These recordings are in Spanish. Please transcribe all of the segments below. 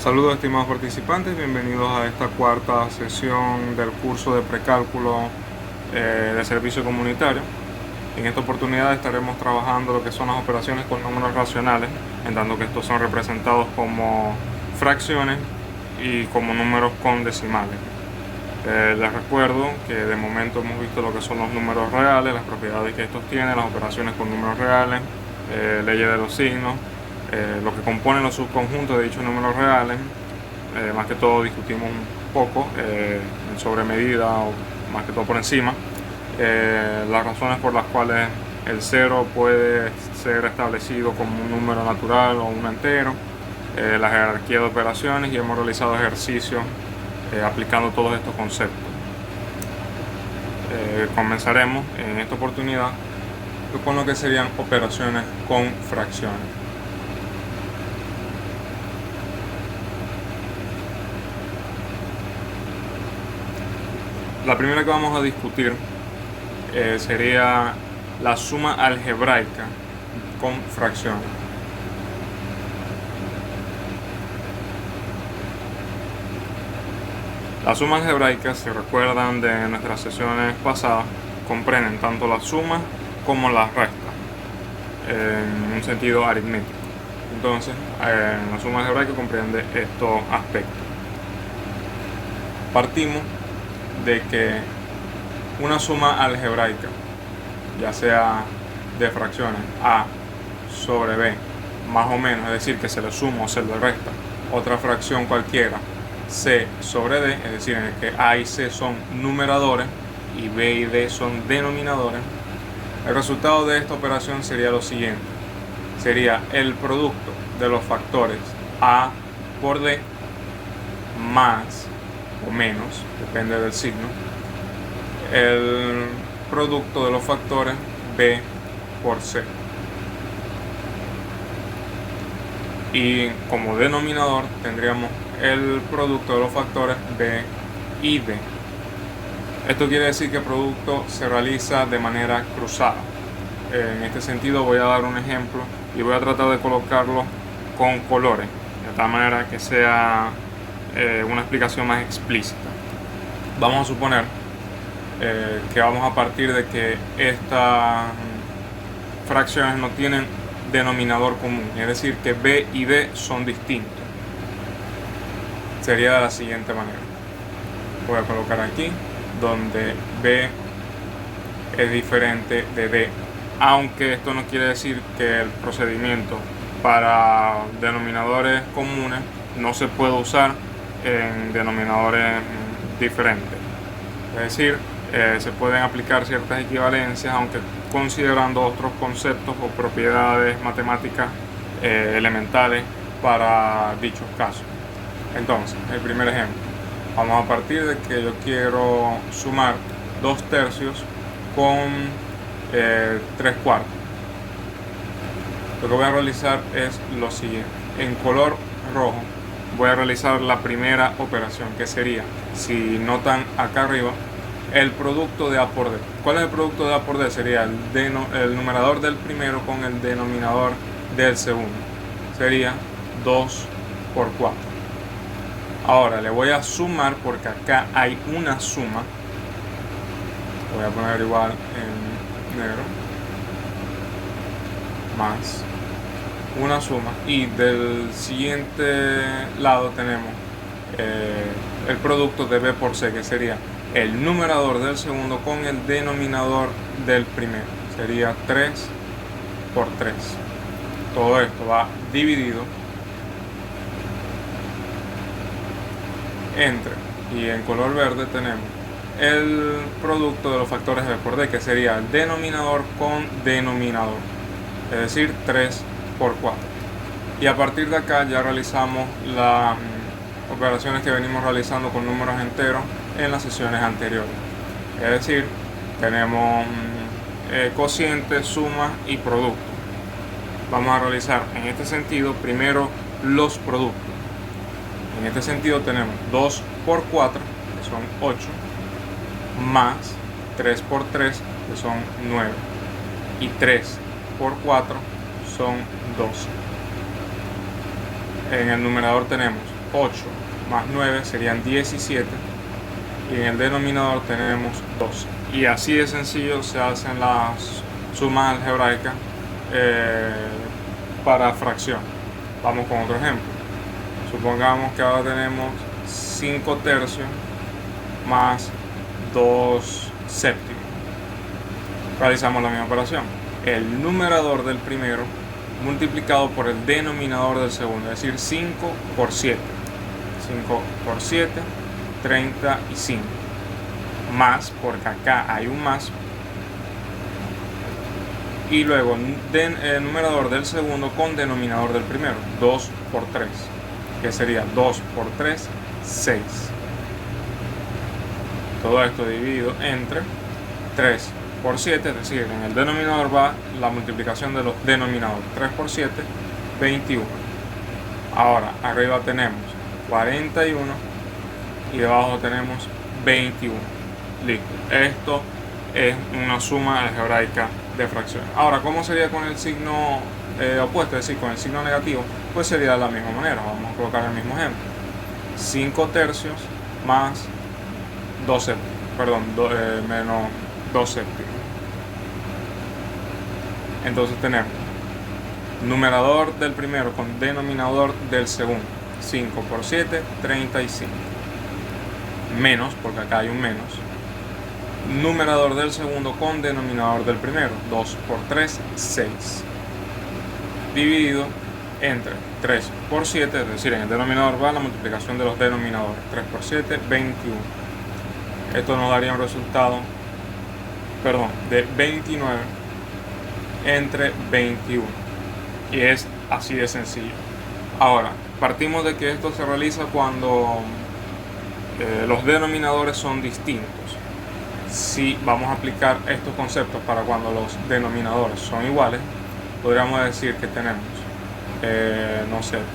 Saludos estimados participantes, bienvenidos a esta cuarta sesión del curso de precálculo de servicio comunitario. En esta oportunidad estaremos trabajando lo que son las operaciones con números racionales, en tanto que estos son representados como fracciones y como números con decimales. Les recuerdo que de momento hemos visto lo que son los números reales, las propiedades que estos tienen, las operaciones con números reales, leyes de los signos, lo que componen los subconjuntos de dichos números reales. Más que todo discutimos un poco en sobremedida o más que todo por encima las razones por las cuales el cero puede ser establecido como un número natural o un entero, la jerarquía de operaciones, y hemos realizado ejercicios aplicando todos estos conceptos. Comenzaremos en esta oportunidad con lo que serían operaciones con fracciones. La primera que vamos a discutir sería la suma algebraica con fracciones. Las sumas algebraicas, si recuerdan de nuestras sesiones pasadas, comprenden tanto las sumas como las restas en un sentido aritmético. Entonces, la suma algebraica comprende estos aspectos. Partimos de que una suma algebraica, ya sea de fracciones a sobre b más o menos, es decir, que se le suma o se le resta otra fracción cualquiera, c sobre d, es decir, en el que a y c son numeradores y b y d son denominadores, el resultado de esta operación sería lo siguiente: sería el producto de los factores a por d más o menos, depende del signo, el producto de los factores b por c. Y como denominador tendríamos el producto de los factores b y d. Esto quiere decir que el producto se realiza de manera cruzada. En este sentido voy a dar un ejemplo y voy a tratar de colocarlo con colores, de tal manera que sea una explicación más explícita. Vamos a suponer que vamos a partir de que estas fracciones no tienen denominador común, es decir, que b y d son distintos. Sería de la siguiente manera: voy a colocar aquí donde b es diferente de d, aunque esto no quiere decir que el procedimiento para denominadores comunes no se pueda usar en denominadores diferentes. Es decir, se pueden aplicar ciertas equivalencias, aunque considerando otros conceptos o propiedades matemáticas elementales para dichos casos. Entonces, el primer ejemplo, vamos a partir de que yo quiero sumar 2/3 con 3/4. Lo que voy a realizar es lo siguiente: en color rojo voy a realizar la primera operación, que sería, si notan acá arriba, el producto de a por d. ¿Cuál es el producto de a por d? Sería el numerador del primero con el denominador del segundo. Sería 2 por 4. Ahora le voy a sumar, porque acá hay una suma. Voy a poner igual en negro, más una suma, y del siguiente lado tenemos el producto de b por c, que sería el numerador del segundo con el denominador del primero. Sería 3 por 3. Todo esto va dividido entre, y en color verde tenemos el producto de los factores b por d, que sería el denominador con denominador, es decir, 3 por 4. Y a partir de acá ya realizamos las operaciones que venimos realizando con números enteros en las sesiones anteriores. Es decir, tenemos cocientes, sumas y productos. Vamos a realizar en este sentido primero los productos. En este sentido tenemos 2 por 4, que son 8, más 3 por 3, que son 9, y 3 por 4 son 12. En el numerador tenemos 8 más 9 serían 17 y en el denominador tenemos 12. Y así de sencillo se hacen las sumas algebraicas para fracción. Vamos con otro ejemplo. Supongamos que ahora tenemos 5 tercios más 2 séptimos. Realizamos la misma operación. El numerador del primero multiplicado por el denominador del segundo, es decir, 5 por 7. 5 por 7, 35. Más, porque acá hay un más. Y luego el numerador del segundo con denominador del primero, 2 por 3, que sería 2 por 3, 6. Todo esto dividido entre 3 por 7, es decir, en el denominador va la multiplicación de los denominadores. 3 por 7, 21. Ahora, arriba tenemos 41 y debajo tenemos 21. Listo. Esto es una suma algebraica de fracciones. Ahora, ¿cómo sería con el signo opuesto? Es decir, con el signo negativo, pues sería de la misma manera. Vamos a colocar el mismo ejemplo. 5 tercios más 2 séptimos, perdón, menos 2 séptimos. Entonces tenemos numerador del primero con denominador del segundo, 5 por 7, 35. Menos, porque acá hay un menos. Numerador del segundo con denominador del primero, 2 por 3, 6. Dividido entre 3 por 7, es decir, en el denominador va la multiplicación de los denominadores. 3 por 7, 21. Esto nos daría un resultado, de 29 entre 21. Y es así de sencillo. Ahora, partimos de que esto se realiza cuando los denominadores son distintos. Si vamos a aplicar estos conceptos para cuando los denominadores son iguales, podríamos decir que tenemos,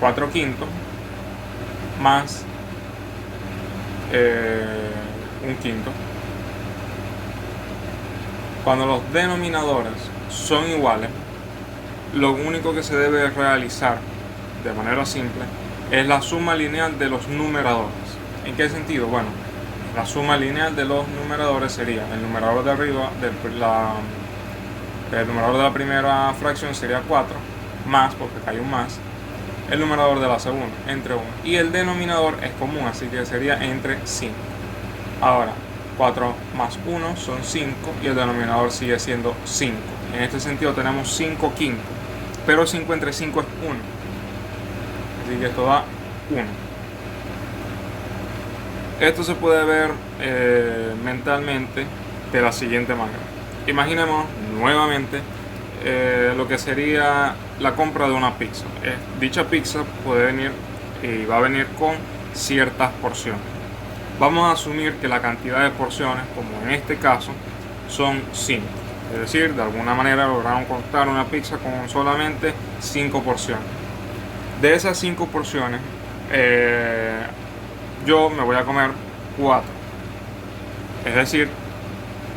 4 quintos más 1 quinto. Cuando los denominadores son iguales, lo único que se debe realizar de manera simple es la suma lineal de los numeradores. ¿En qué sentido? Bueno, la suma lineal de los numeradores sería el numerador de arriba, el numerador de la primera fracción sería 4, más, porque acá hay un más, el numerador de la segunda, entre 1. Y el denominador es común, así que sería entre 5. Ahora, 4 más 1 son 5 y el denominador sigue siendo 5. En este sentido tenemos 5 quintos, pero 5 entre 5 es 1. Así que esto da 1. Esto se puede ver mentalmente de la siguiente manera. Imaginemos nuevamente lo que sería la compra de una pizza. Dicha pizza puede venir y va a venir con ciertas porciones. Vamos a asumir que la cantidad de porciones, como en este caso, son 5. Es decir, de alguna manera lograron cortar una pizza con solamente 5 porciones. De esas 5 porciones, yo me voy a comer 4. Es decir,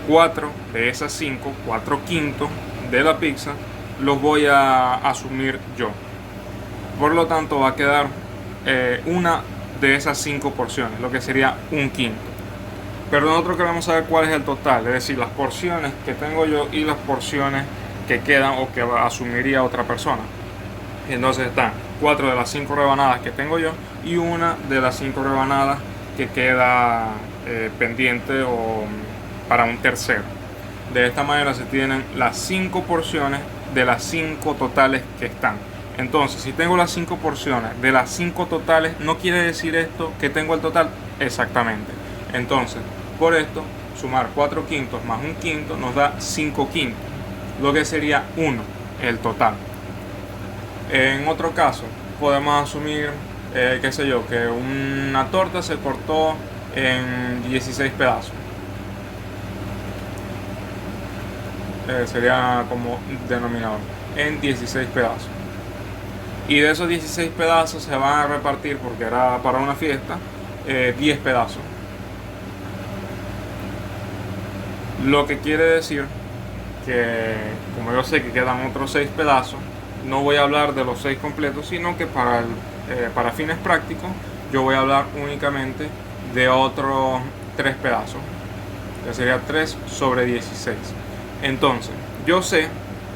4 de esas 5, 4 quintos de la pizza, los voy a asumir yo. Por lo tanto, va a quedar una de esas 5 porciones, lo que sería 1 quinto. Pero nosotros queremos saber cuál es el total, es decir, las porciones que tengo yo y las porciones que quedan o que asumiría otra persona. Entonces están 4 de las 5 rebanadas que tengo yo y una de las 5 rebanadas que queda pendiente o para un tercero. De esta manera se tienen las 5 porciones de las 5 totales que están. Entonces, si tengo las 5 porciones de las 5 totales, no quiere decir esto que tengo el total exactamente. Entonces, por esto, sumar 4 quintos más 1 quinto nos da 5 quintos, lo que sería 1, el total. En otro caso, podemos asumir, que una torta se cortó en 16 pedazos. Sería como denominador, en 16 pedazos. Y de esos 16 pedazos se van a repartir, porque era para una fiesta, 10 pedazos. Lo que quiere decir que, como yo sé que quedan otros 6 pedazos, no voy a hablar de los 6 completos, sino que para fines prácticos yo voy a hablar únicamente de otros 3 pedazos, que sería 3 sobre 16. Entonces, yo sé,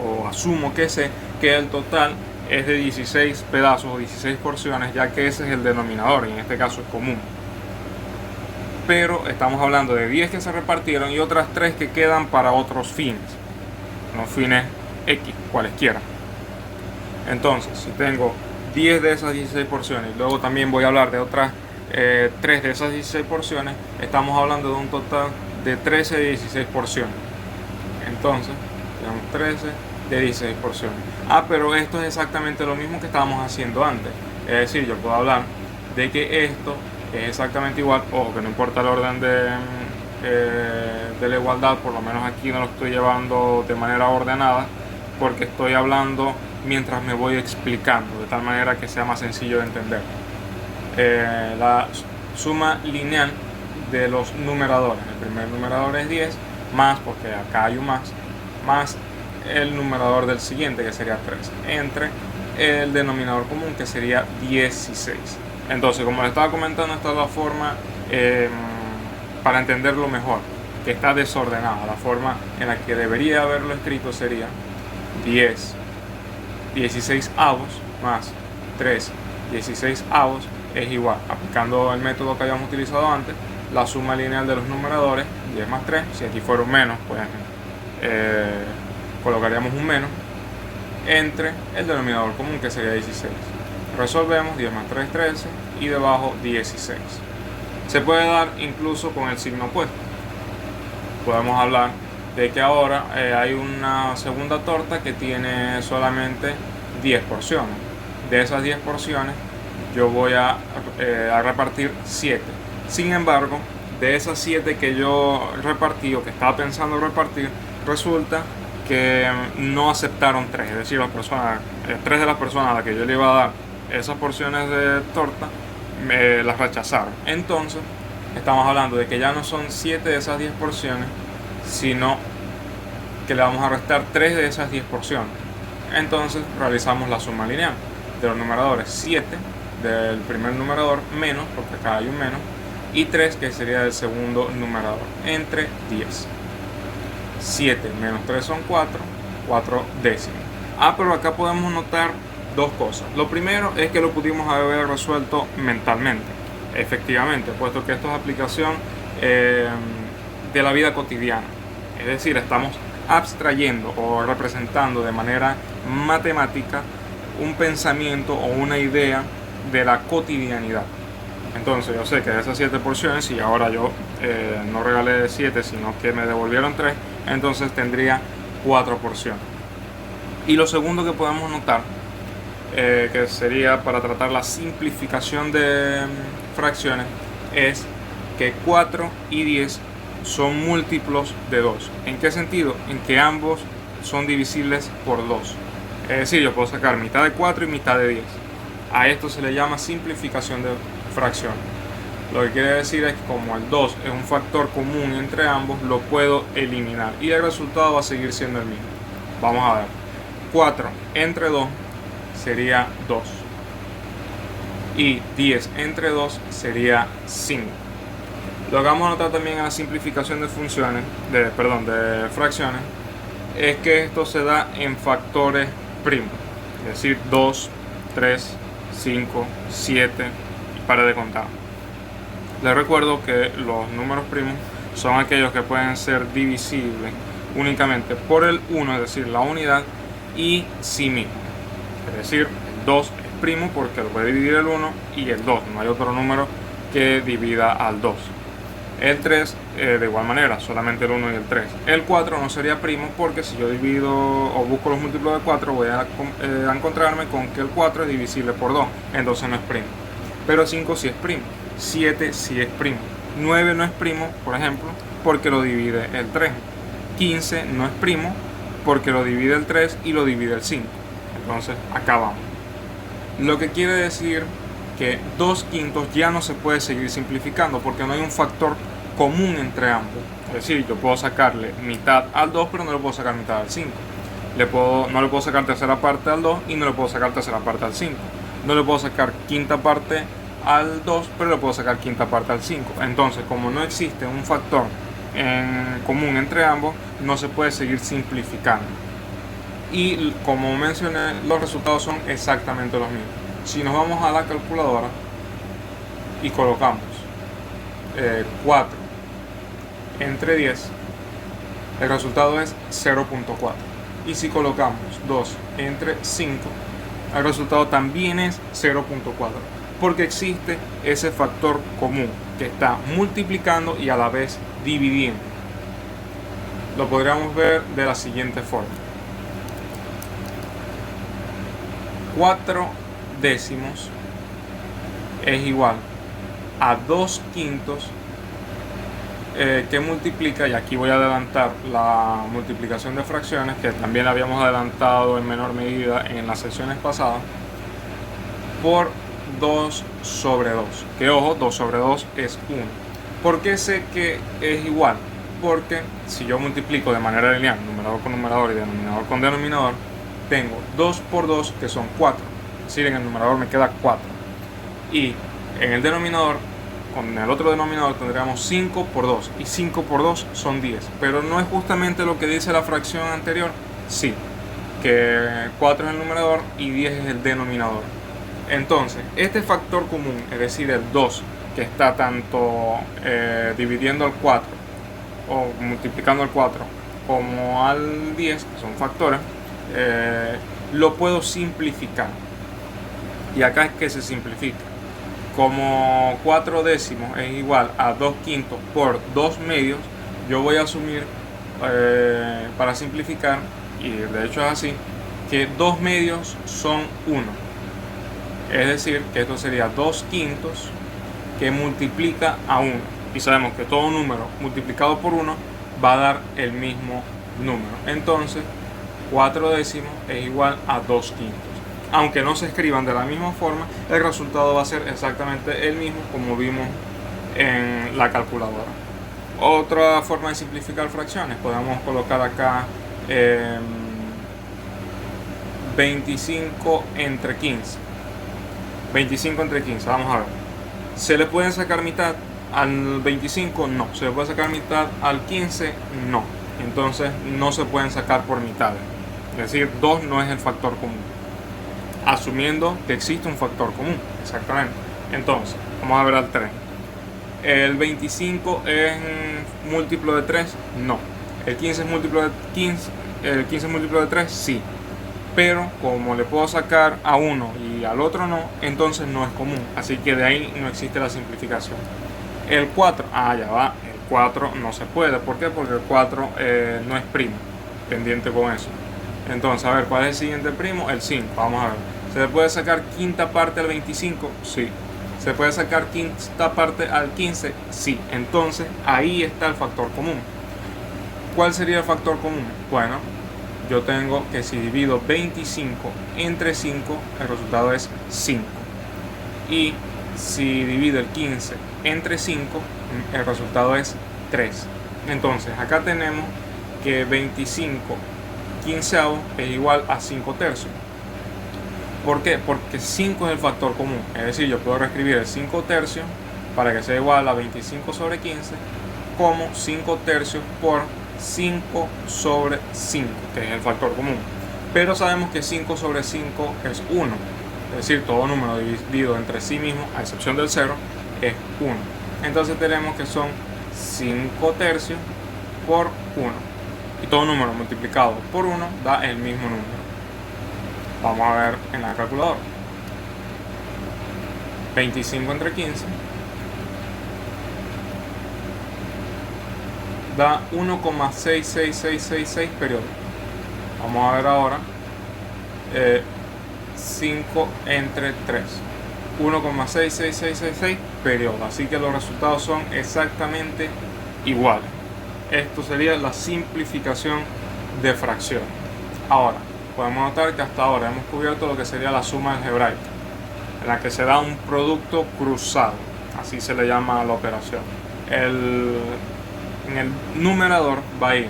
o asumo que sé, que el total es de 16 pedazos o 16 porciones, ya que ese es el denominador, y en este caso es común. Pero estamos hablando de 10 que se repartieron y otras 3 que quedan para otros fines, no fines X, cualesquiera. Entonces, si tengo 10 de esas 16 porciones, y luego también voy a hablar de otras 3 de esas 16 porciones, estamos hablando de un total de 13 de 16 porciones. Entonces, tenemos 13 de 16 porciones. Pero esto es exactamente lo mismo que estábamos haciendo antes. Es decir, yo puedo hablar de que esto es exactamente igual, ojo que no importa el orden de la igualdad, por lo menos aquí no lo estoy llevando de manera ordenada, porque estoy hablando mientras me voy explicando, de tal manera que sea más sencillo de entender. La suma lineal de los numeradores, el primer numerador es 10, más, porque acá hay un más el numerador del siguiente, que sería 3, entre el denominador común, que sería 16. Entonces, como les estaba comentando, esta es la forma para entenderlo mejor, que está desordenada. La forma en la que debería haberlo escrito sería 10 16 avos más 3 16 avos es igual, aplicando el método que habíamos utilizado antes, la suma lineal de los numeradores, 10 más 3, si aquí fuera un menos, pues colocaríamos un menos, entre el denominador común, que sería 16. Resolvemos, 10 más 3, 13, y debajo 16. Se puede dar incluso con el signo opuesto. Podemos hablar de que ahora hay una segunda torta que tiene solamente 10 porciones. De esas 10 porciones yo voy a repartir 7. Sin embargo, de esas 7 que yo repartí o que estaba pensando repartir, resulta que no aceptaron 3. Es decir, 3 de las personas a las que yo le iba a dar esas porciones de torta me las rechazaron. Entonces estamos hablando de que ya no son 7 de esas 10 porciones, sino que le vamos a restar 3 de esas 10 porciones. Entonces realizamos la suma lineal de los numeradores: 7 del primer numerador menos, porque acá hay un menos, y 3 que sería del segundo numerador, entre 10. 7 menos 3 son 4 décimos. Pero acá podemos notar dos cosas. Lo primero es que lo pudimos haber resuelto mentalmente, efectivamente, puesto que esto es aplicación de la vida cotidiana. Es decir, estamos abstrayendo o representando de manera matemática un pensamiento o una idea de la cotidianidad. Entonces yo sé que de esas 7 porciones, si ahora yo no regalé 7, sino que me devolvieron 3, entonces tendría 4 porciones. Y lo segundo que podemos notar, que sería para tratar la simplificación de fracciones, es que 4 y 10 son múltiplos de 2. ¿En qué sentido? En que ambos son divisibles por 2. Es decir, yo puedo sacar mitad de 4 y mitad de 10. A esto se le llama simplificación de fracciones. Lo que quiere decir es que como el 2 es un factor común entre ambos, lo puedo eliminar y el resultado va a seguir siendo el mismo. Vamos a ver. 4 entre 2 sería 2. Y 10 entre 2 sería 5. Lo que vamos a notar también en la simplificación de de fracciones, es que esto se da en factores primos, es decir, 2, 3, 5, 7 y para de contar. Les recuerdo que los números primos son aquellos que pueden ser divisibles únicamente por el 1, es decir, la unidad, y sí mismo. Es decir, el 2 es primo porque lo puede dividir el 1 y el 2. No hay otro número que divida al 2. El 3 de igual manera, solamente el 1 y el 3. El 4 no sería primo porque si yo divido o busco los múltiplos de 4 voy a encontrarme con que el 4 es divisible por 2, entonces no es primo. Pero 5 sí es primo, 7 sí es primo, 9 no es primo, por ejemplo, porque lo divide el 3. 15 no es primo porque lo divide el 3 y lo divide el 5. Entonces acá vamos. Lo que quiere decir que 2/5 ya no se puede seguir simplificando porque no hay un factor común entre ambos. Es decir, yo puedo sacarle mitad al 2, pero no le puedo sacar mitad al 5. No le puedo sacar tercera parte al 2 y no le puedo sacar tercera parte al 5. No le puedo sacar quinta parte al 2, pero le puedo sacar quinta parte al 5. Entonces, como no existe un factor en común entre ambos, no se puede seguir simplificando. Y como mencioné, los resultados son exactamente los mismos. Si nos vamos a la calculadora y colocamos 4 entre 10, el resultado es 0.4. Y si colocamos 2 entre 5, el resultado también es 0.4, porque existe ese factor común que está multiplicando y a la vez dividiendo. Lo podríamos ver de la siguiente forma: 4 décimos es igual a 2 quintos que multiplica, y aquí voy a adelantar la multiplicación de fracciones, que también la habíamos adelantado en menor medida en las sesiones pasadas, por 2 sobre 2, que ojo, 2 sobre 2 es 1. ¿Por qué sé que es igual? Porque si yo multiplico de manera lineal, numerador con numerador y denominador con denominador, tengo 2 por 2, que son 4, es decir, en el numerador me queda 4, y en el denominador, con el otro denominador, tendríamos 5 por 2, y 5 por 2 son 10, pero no es justamente lo que dice la fracción anterior. Sí, que 4 es el numerador y 10 es el denominador. Entonces, este factor común, es decir, el 2, que está tanto dividiendo al 4 o multiplicando al 4 como al 10, que son factores, lo puedo simplificar. Y acá es que se simplifica. Como 4 décimos es igual a 2 quintos por 2 medios, yo voy a asumir, para simplificar, y de hecho es así, que 2 medios son 1. Es decir, que esto sería 2 quintos que multiplica a 1. Y sabemos que todo número multiplicado por 1 va a dar el mismo número. Entonces, 4 décimos es igual a 2 quintos. Aunque no se escriban de la misma forma, el resultado va a ser exactamente el mismo, como vimos en la calculadora. Otra forma de simplificar fracciones, podemos colocar acá 25 entre 15. 25 entre 15, vamos a ver. ¿Se le pueden sacar mitad al 25? No. ¿Se le puede sacar mitad al 15? No. Entonces no se pueden sacar por mitades. Es decir, 2 no es el factor común, asumiendo que existe un factor común. Exactamente. Entonces, vamos a ver al 3. ¿El 25 es múltiplo de 3? No. ¿El 15 es múltiplo de 15? ¿El 15 es múltiplo de 3? Sí. Pero como le puedo sacar a uno y al otro no, entonces no es común. Así que de ahí no existe la simplificación. El 4, ya va. El 4 no se puede. ¿Por qué? Porque el 4 no es primo. Pendiente con eso. Entonces, a ver, ¿cuál es el siguiente primo? El 5. Vamos a ver. ¿Se le puede sacar quinta parte al 25? Sí. ¿Se puede sacar quinta parte al 15? Sí. Entonces, ahí está el factor común. ¿Cuál sería el factor común? Bueno, yo tengo que si divido 25 entre 5, el resultado es 5. Y si divido el 15 entre 5, el resultado es 3. Entonces, acá tenemos que 25 quinceavos es igual a 5 tercios. ¿Por qué? Porque 5 es el factor común. Es decir, yo puedo reescribir el 5 tercios para que sea igual a 25 sobre 15 como 5 tercios por 5 sobre 5, que es el factor común. Pero sabemos que 5 sobre 5 es 1. Es decir, todo número dividido entre sí mismo, a excepción del 0, es 1. Entonces tenemos que son 5 tercios por 1. Y todo número multiplicado por 1 da el mismo número. Vamos a ver en la calculadora. 25 entre 15 da 1,66666 periodos. Vamos a ver ahora 5 entre 3. 1,66666 periodos. Así que los resultados son exactamente iguales. Esto sería la simplificación de fracciones. Ahora, podemos notar que hasta ahora hemos cubierto lo que sería la suma algebraica, en la que se da un producto cruzado, así se le llama a la operación. En el numerador va a ir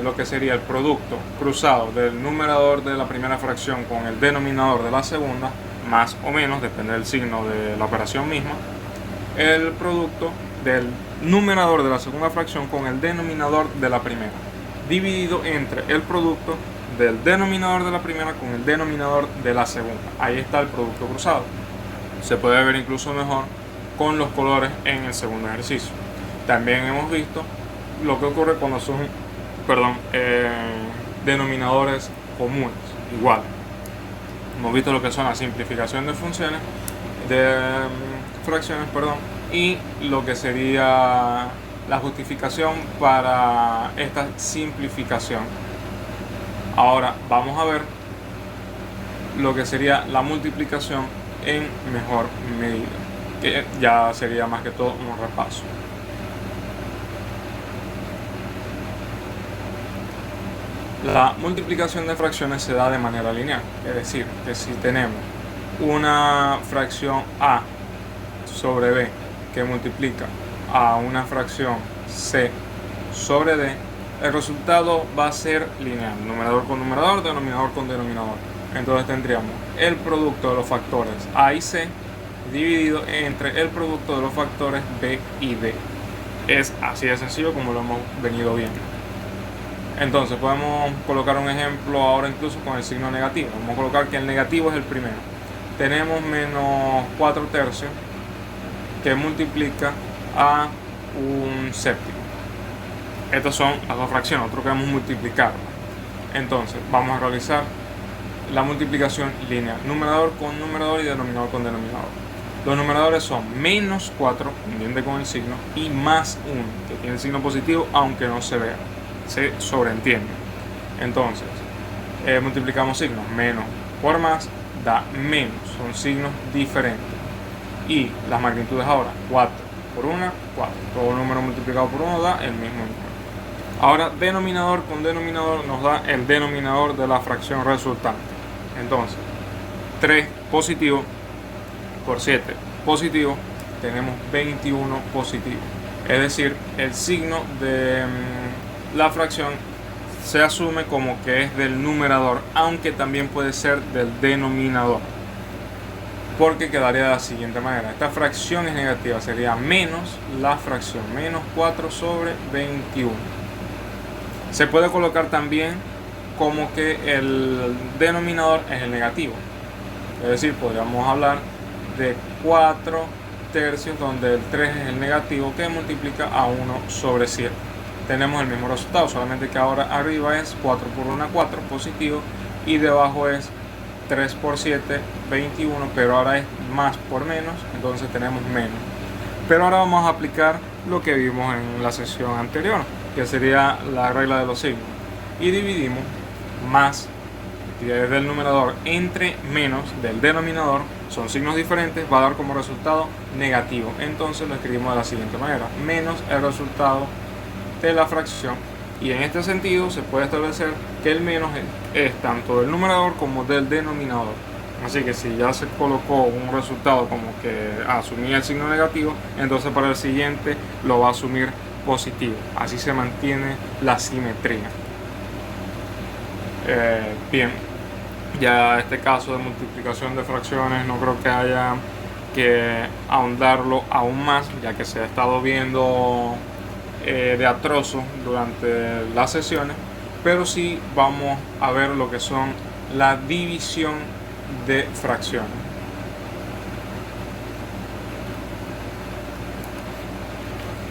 lo que sería el producto cruzado del numerador de la primera fracción con el denominador de la segunda, más o menos, depende del signo de la operación misma, el producto del numerador de la segunda fracción con el denominador de la primera, dividido entre el producto del denominador de la primera con el denominador de la segunda. Ahí está el producto cruzado. Se puede ver incluso mejor con los colores en el segundo ejercicio. También hemos visto lo que ocurre cuando son denominadores comunes. Igual, hemos visto lo que son la simplificación de funciones, de fracciones, y lo que sería la justificación para esta simplificación. Ahora vamos a ver lo que sería la multiplicación en mejor medida, que ya sería más que todo un repaso. La multiplicación de fracciones se da de manera lineal, es decir, que si tenemos una fracción a sobre b que multiplica a una fracción c sobre d, el resultado va a ser lineal, numerador con numerador, denominador con denominador. Entonces tendríamos el producto de los factores a y c dividido entre el producto de los factores b y d. Es así de sencillo como lo hemos venido viendo. Entonces podemos colocar un ejemplo ahora incluso con el signo negativo. Vamos a colocar que el negativo es el primero. Tenemos menos 4 tercios que multiplica a un séptimo. Estas son las dos fracciones, nosotros queremos multiplicar. Entonces vamos a realizar la multiplicación lineal, numerador con numerador y denominador con denominador. Los numeradores son menos 4, pendiente con el signo, y más 1, que tiene el signo positivo aunque no se vea, se sobreentiende. Entonces multiplicamos signos, menos por más da menos, son signos diferentes. Y las magnitudes ahora, 4 por 1, 4. Todo número multiplicado por 1 da el mismo número. Ahora denominador con denominador nos da el denominador de la fracción resultante. Entonces 3 positivo por 7 positivo, tenemos 21 positivo. Es decir, el signo de la fracción se asume como que es del numerador, aunque también puede ser del denominador, porque quedaría de la siguiente manera: esta fracción es negativa, sería menos la fracción, menos 4 sobre 21. Se puede colocar también como que el denominador es el negativo, es decir, podríamos hablar de 4 tercios donde el 3 es el negativo que multiplica a 1 sobre 7. Tenemos el mismo resultado, solamente que ahora arriba es 4 por 1, 4 positivo, y debajo es 3 por 7, 21, pero ahora es más por menos, entonces tenemos menos. Pero ahora vamos a aplicar lo que vimos en la sesión anterior, que sería la regla de los signos, y dividimos más del numerador entre menos del denominador, son signos diferentes, va a dar como resultado negativo. Entonces lo escribimos de la siguiente manera: menos el resultado de la fracción, y en este sentido se puede establecer que el menos es tanto del numerador como del denominador. Así que si ya se colocó un resultado como que asumía el signo negativo, entonces para el siguiente lo va a asumir positivo. Así se mantiene la simetría. Bien, ya este caso de multiplicación de fracciones no creo que haya que ahondarlo aún más, ya que se ha estado viendo de a trozo durante las sesiones, pero sí vamos a ver lo que son la división de fracciones.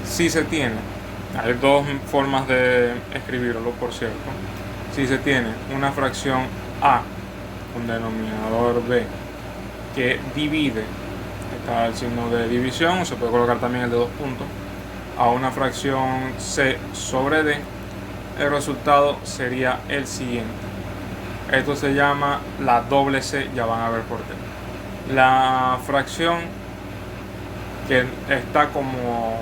Si se tiene, hay dos formas de escribirlo, por cierto. Si se tiene una fracción a con denominador b que divide, está el signo de división, o se puede colocar también el de 2 puntos, a una fracción c sobre d, el resultado sería el siguiente. Esto se llama la doble c, ya van a ver por qué. La fracción que está como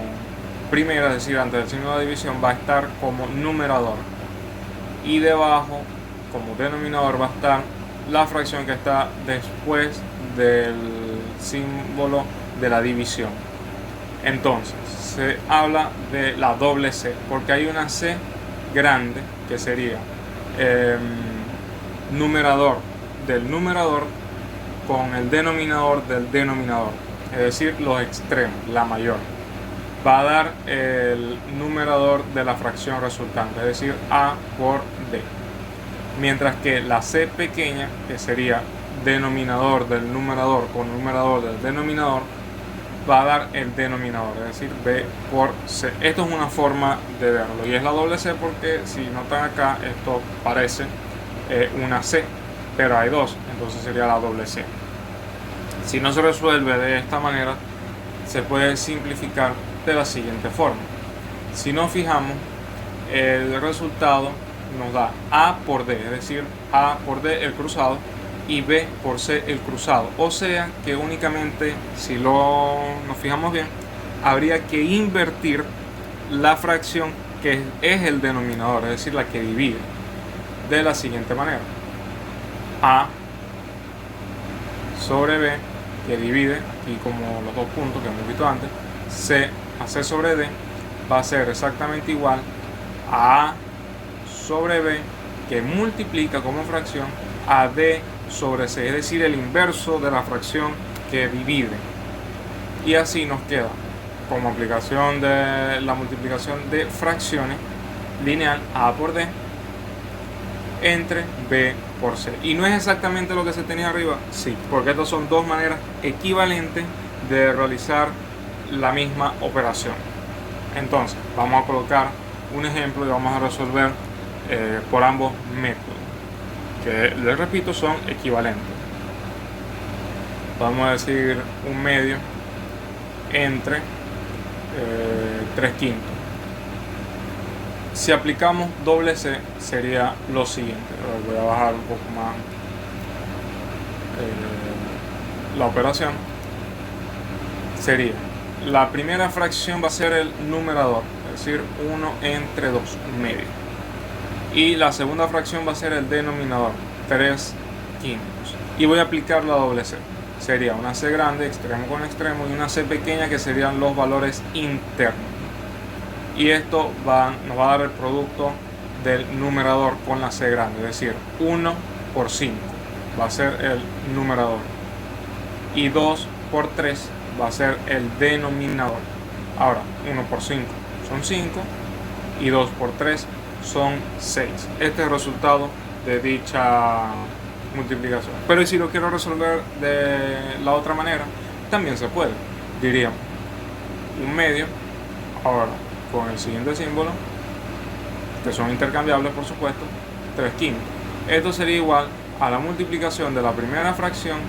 primera, es decir, antes del signo de división, va a estar como numerador, y debajo como denominador va a estar la fracción que está después del símbolo de la división. Entonces se habla de la doble c porque hay una c grande que sería numerador del numerador con el denominador del denominador, es decir, los extremos, la mayor. Va a dar el numerador de la fracción resultante, es decir, a por d. Mientras que la c pequeña, que sería denominador del numerador con numerador del denominador, va a dar el denominador, es decir, b por c. Esto es una forma de verlo y es la doble c porque si notan acá, esto parece una c, pero hay dos, entonces sería la doble c. Si no se resuelve de esta manera, se puede simplificar de la siguiente forma. Si nos fijamos, el resultado nos da a por d, es decir, a por d el cruzado y b por c el cruzado. O sea que únicamente, si nos fijamos bien, habría que invertir la fracción que es el denominador, es decir, la que divide, de la siguiente manera: a sobre b, que divide, aquí como los dos puntos que hemos visto antes, c a c sobre d, va a ser exactamente igual a sobre b, que multiplica como fracción a d sobre c, es decir, el inverso de la fracción que divide. Y así nos queda, como aplicación de la multiplicación de fracciones, lineal a por d entre b por c. Y no es exactamente lo que se tenía arriba, sí, porque estas son dos maneras equivalentes de realizar la misma operación. Entonces, vamos a colocar un ejemplo y vamos a resolver por ambos métodos, que les repito son equivalentes. Vamos a decir un medio entre 3/5. Si aplicamos doble c sería lo siguiente. Voy a bajar un poco más la operación. Sería, la primera fracción va a ser el numerador, es decir, 1 entre 2, un medio. Y la segunda fracción va a ser el denominador, 3/5. Y voy a aplicar la doble c. Sería una c grande, extremo con extremo, y una c pequeña, que serían los valores internos. Y esto nos va a dar el producto del numerador con la c grande, es decir, 1 por 5 va a ser el numerador. Y 2 por 3 va a ser el denominador. Ahora, 1 por 5 son 5 y 2 por 3 son 6. Este es el resultado de dicha multiplicación. Pero si lo quiero resolver de la otra manera, también se puede. Diríamos un medio, ahora con el siguiente símbolo, que son intercambiables por supuesto, 3/5. Esto sería igual a la multiplicación de la primera fracción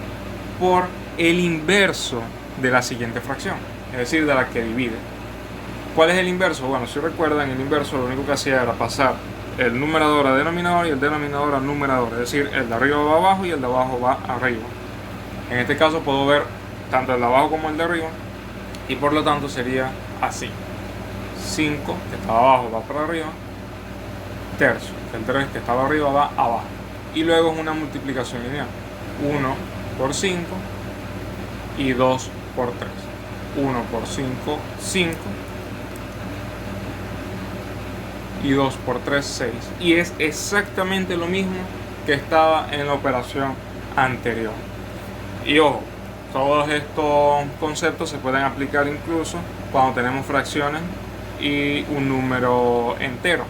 por el inverso de la siguiente fracción, es decir, de la que divide. ¿Cuál es el inverso? Bueno, si recuerdan, el inverso lo único que hacía era pasar el numerador a denominador y el denominador a numerador, es decir, el de arriba va abajo y el de abajo va arriba. En este caso puedo ver tanto el de abajo como el de arriba y por lo tanto sería así: 5 que estaba abajo va para arriba, tercio, el 3 que estaba arriba va abajo, y luego es una multiplicación lineal: 1 por 5 y 2 por 3. 1 por 5, 5, y 2 por 3, 6. Y es exactamente lo mismo que estaba en la operación anterior. Y ojo, todos estos conceptos se pueden aplicar incluso cuando tenemos fracciones y un número entero,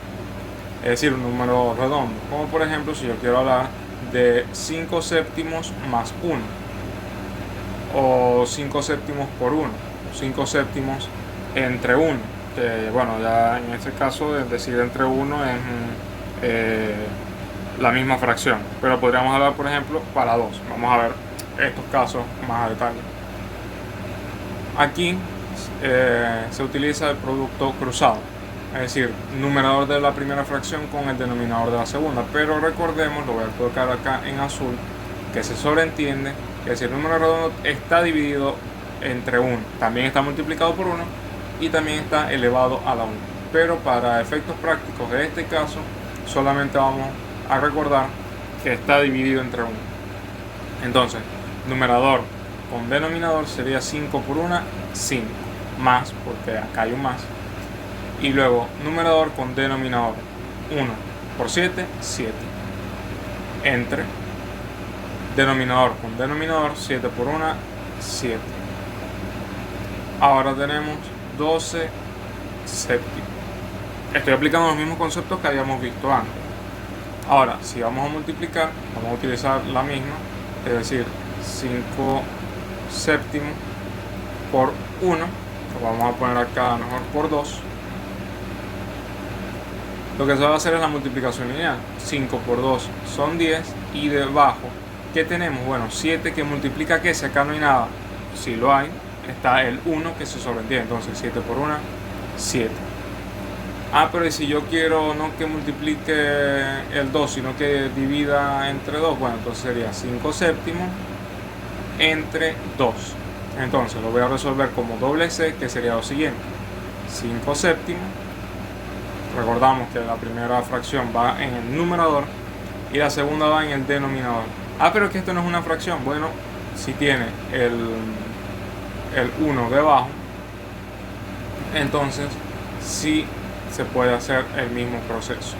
es decir, un número redondo. Como por ejemplo, si yo quiero hablar de 5 séptimos más 1, o 5 séptimos por 1, 5 séptimos entre 1, que bueno, ya en este caso decir entre 1 es la misma fracción, pero podríamos hablar por ejemplo para 2. Vamos a ver estos casos más a detalle. Aquí se utiliza el producto cruzado, es decir, numerador de la primera fracción con el denominador de la segunda, pero recordemos, lo voy a colocar acá en azul, que se sobreentiende que si el número redondo está dividido entre 1, también está multiplicado por 1 y también está elevado a la 1. Pero para efectos prácticos de este caso, solamente vamos a recordar que está dividido entre 1. Entonces, numerador con denominador sería 5 por 1, 5, más, porque acá hay un más. Y luego, numerador con denominador, 1 por 7, 7. Entre denominador con denominador, 7 por 1, 7. Ahora tenemos 12 séptimos. Estoy aplicando los mismos conceptos que habíamos visto antes. Ahora, si vamos a multiplicar, vamos a utilizar la misma, es decir, 5 séptimos por 1, lo vamos a poner acá mejor por 2. Lo que se va a hacer es la multiplicación lineal. 5 por 2 son 10, y debajo, ¿qué tenemos? Bueno, 7 que multiplica, ¿qué? Si acá no hay nada, si lo hay, está el 1 que se sobreentiende, entonces 7 por 1, 7. Pero ¿y si yo quiero no que multiplique el 2, sino que divida entre 2? Bueno, entonces sería 5 séptimos entre 2. Entonces lo voy a resolver como doble C, que sería lo siguiente: 5 séptimos. Recordamos que la primera fracción va en el numerador y la segunda va en el denominador. Pero es que esto no es una fracción. Bueno, si tiene el 1 debajo, entonces sí se puede hacer el mismo proceso.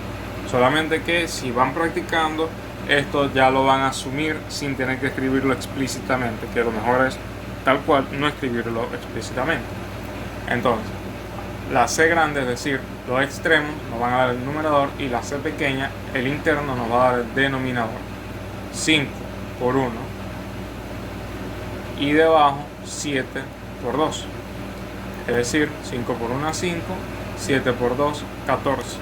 Solamente que si van practicando, esto ya lo van a asumir sin tener que escribirlo explícitamente, que lo mejor es tal cual no escribirlo explícitamente. Entonces, la C grande, es decir, los extremos, nos van a dar el numerador, y la C pequeña, el interno, nos va a dar el denominador. 5 por 1, y debajo 7 por 2. Es decir, 5 por 1, 5, 7 por 2, 14.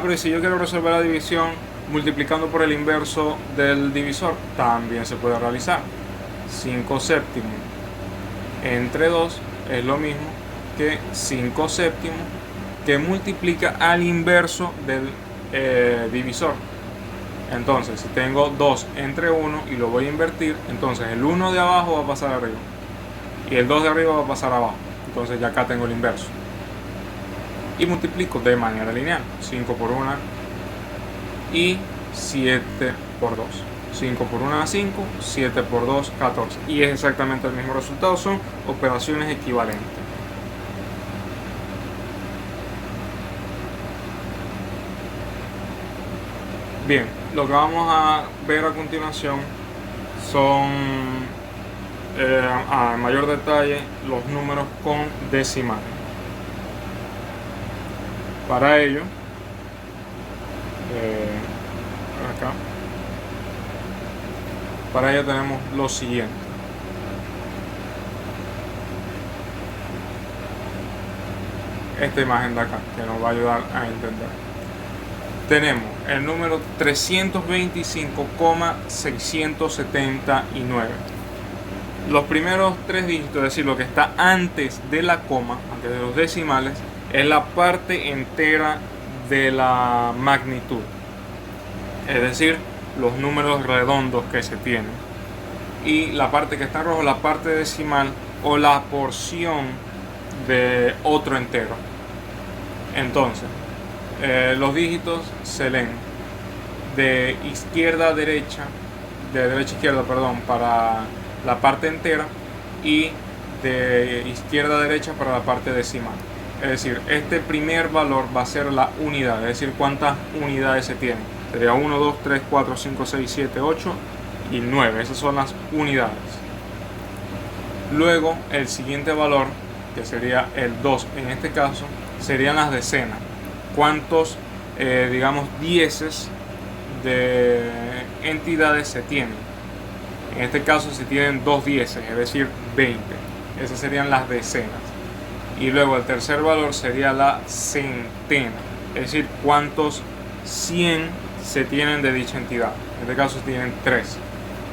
Pero si yo quiero resolver la división multiplicando por el inverso del divisor, también se puede realizar. 5 séptimos entre 2 es lo mismo que 5 séptimos que multiplica al inverso del divisor. Entonces, si tengo 2 entre 1 y lo voy a invertir, entonces el 1 de abajo va a pasar arriba y el 2 de arriba va a pasar abajo. Entonces ya acá tengo el inverso. Y multiplico de manera lineal. 5 por 1 y 7 por 2. 5 por 1, 5, 7 por 2, 14. Y es exactamente el mismo resultado, son operaciones equivalentes. Bien, lo que vamos a ver a continuación son, a mayor detalle, los números con decimales. Para ello, tenemos lo siguiente. Esta imagen de acá, que nos va a ayudar a entender. Tenemos el número 325,679. Los primeros tres dígitos, es decir, lo que está antes de la coma, antes de los decimales, es la parte entera de la magnitud, es decir, los números redondos que se tienen. Y la parte que está en rojo, la parte decimal o la porción de otro entero. Entonces, los dígitos se leen de izquierda a derecha, de derecha a izquierda, perdón, para la parte entera, y de izquierda a derecha para la parte decimal. Es decir, este primer valor va a ser la unidad, es decir, cuántas unidades se tienen. Sería 1, 2, 3, 4, 5, 6, 7, 8 y 9. Esas son las unidades. Luego, el siguiente valor, que sería el 2 en este caso, serían las decenas. ¿Cuántos, digamos, dieces de entidades se tienen? En este caso se tienen 2 dieces, es decir, 20. Esas serían las decenas. Y luego el tercer valor sería la centena, es decir, cuántos 100 se tienen de dicha entidad. En este caso se tienen 3.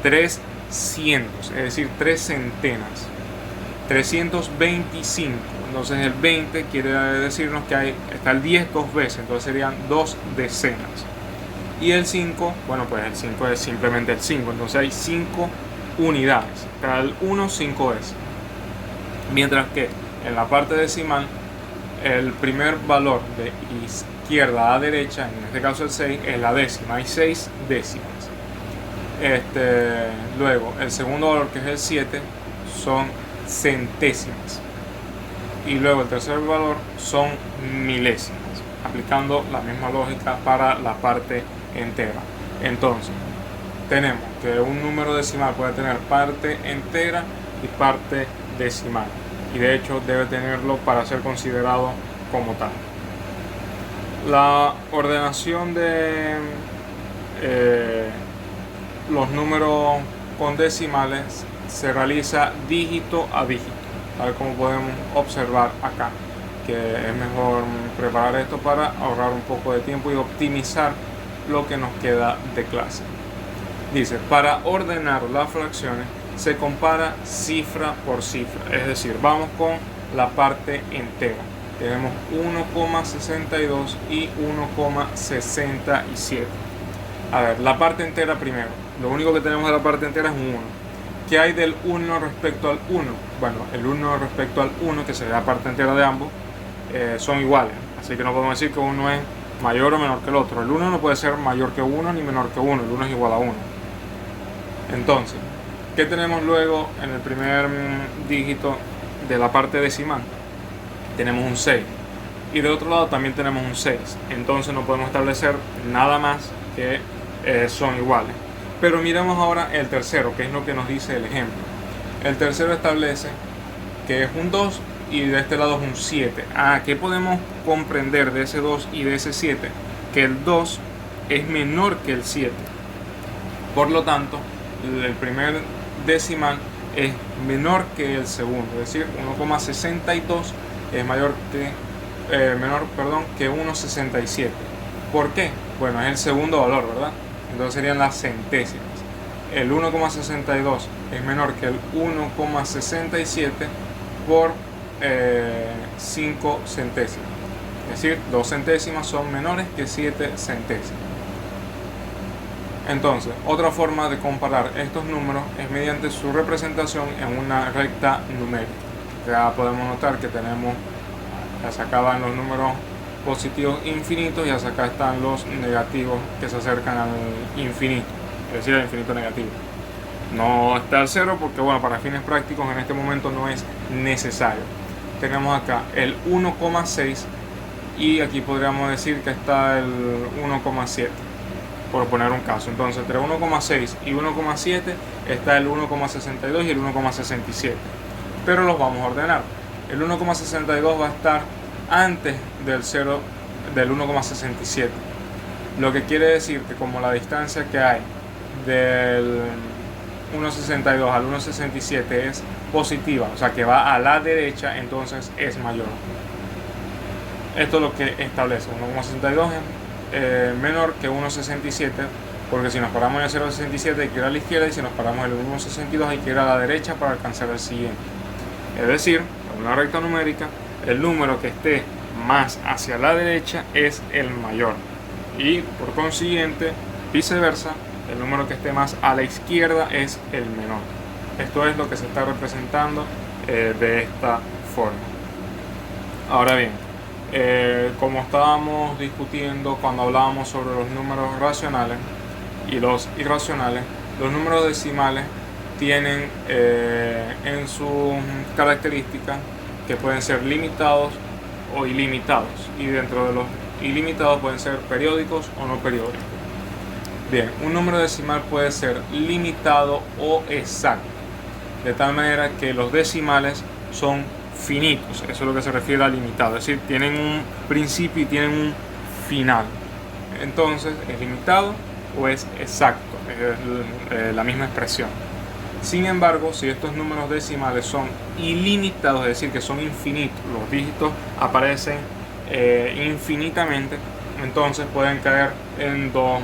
300, es decir, 3 centenas. 325, entonces el 20 quiere decirnos que está el 10 dos veces, entonces serían 2 decenas. Y el 5, bueno, pues el 5 es simplemente el 5, entonces hay 5 unidades. Para el 1, 5 veces. Mientras que en la parte decimal, el primer valor de izquierda a derecha, en este caso el 6, es la décima, hay 6 décimas. Luego, el segundo valor, que es el 7, son centésimas. Y luego el tercer valor son milésimas, aplicando la misma lógica para la parte entera. Entonces, tenemos que un número decimal puede tener parte entera y parte decimal, y de hecho debe tenerlo para ser considerado como tal. La ordenación de los números con decimales se realiza dígito a dígito, tal como podemos observar acá, que es mejor preparar esto para ahorrar un poco de tiempo y optimizar lo que nos queda de clase. Dice, para ordenar las fracciones se compara cifra por cifra, es decir, vamos con la parte entera. Tenemos 1,62 y 1,67. A ver, la parte entera primero. Lo único que tenemos de la parte entera es un 1. ¿Qué hay del 1 respecto al 1? Bueno, el 1 respecto al 1, que sería la parte entera de ambos, son iguales. Así que no podemos decir que uno es mayor o menor que el otro. El 1 no puede ser mayor que 1 ni menor que 1. El 1 es igual a 1. Entonces, ¿qué tenemos luego en el primer dígito de la parte decimal? Tenemos un 6. Y del otro lado también tenemos un 6. Entonces no podemos establecer nada más que son iguales. Pero miremos ahora el tercero, que es lo que nos dice el ejemplo. El tercero establece que es un 2 y de este lado es un 7. ¿Qué podemos comprender de ese 2 y de ese 7? Que el 2 es menor que el 7. Por lo tanto, el primer decimal es menor que el segundo, es decir, 1,62 es menor que 1,67. ¿Por qué? Bueno, es el segundo valor, ¿verdad? Entonces serían las centésimas. El 1,62 es menor que el 1,67 por 5 centésimas. Es decir, 2 centésimas son menores que 7 centésimas. Entonces, otra forma de comparar estos números es mediante su representación en una recta numérica. Ya podemos notar que tenemos, ya acá los números positivos infinitos y acá están los negativos que se acercan al infinito, es decir, al infinito negativo. No está el cero porque, bueno, para fines prácticos en este momento no es necesario. Tenemos acá el 1,6 y aquí podríamos decir que está el 1,7, por poner un caso. Entonces, entre 1,6 y 1,7 está el 1,62 y el 1,67. Pero los vamos a ordenar. El 1,62 va a estar antes del 0 del 1,67. Lo que quiere decir que como la distancia que hay del 1,62 al 1,67 es positiva, o sea que va a la derecha, entonces es mayor. Esto es lo que establece. 1,62 es menor que 1,67, porque si nos paramos en el 0,67 hay que ir a la izquierda, y si nos paramos en el 1,62 hay que ir a la derecha para alcanzar el siguiente. Es decir, en una recta numérica, el número que esté más hacia la derecha es el mayor, y por consiguiente, viceversa, el número que esté más a la izquierda es el menor. Esto es lo que se está representando de esta forma. Ahora bien, como estábamos discutiendo cuando hablábamos sobre los números racionales y los irracionales, los números decimales tienen en sus características que pueden ser limitados o ilimitados, y dentro de los ilimitados pueden ser periódicos o no periódicos. Bien, un número decimal puede ser limitado o exacto, de tal manera que los decimales son finitos. Eso es lo que se refiere a limitado, es decir, tienen un principio y tienen un final. Entonces, ¿es limitado o es exacto? Es la misma expresión. Sin embargo, si estos números decimales son ilimitados, es decir, que son infinitos, los dígitos aparecen infinitamente, entonces pueden caer en dos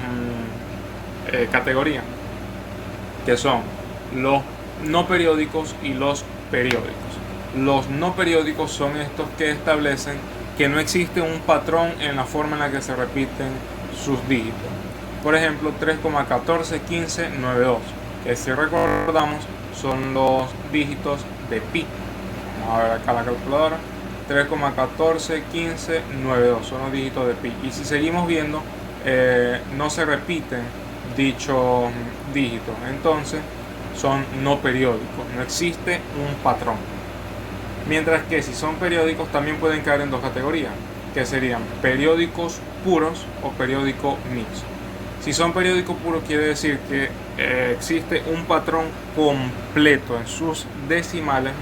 categorías, que son los no periódicos y los periódicos. Los no periódicos son estos que establecen que no existe un patrón en la forma en la que se repiten sus dígitos. Por ejemplo, 3,141592, que si recordamos son los dígitos de pi. Vamos a ver acá la calculadora. 3,141592 son los dígitos de pi. Y si seguimos viendo, no se repiten dichos dígitos, entonces son no periódicos, no existe un patrón. Mientras que si son periódicos también pueden caer en dos categorías, que serían periódicos puros o periódico mixto. Si son periódicos puros quiere decir que existe un patrón completo en sus decimales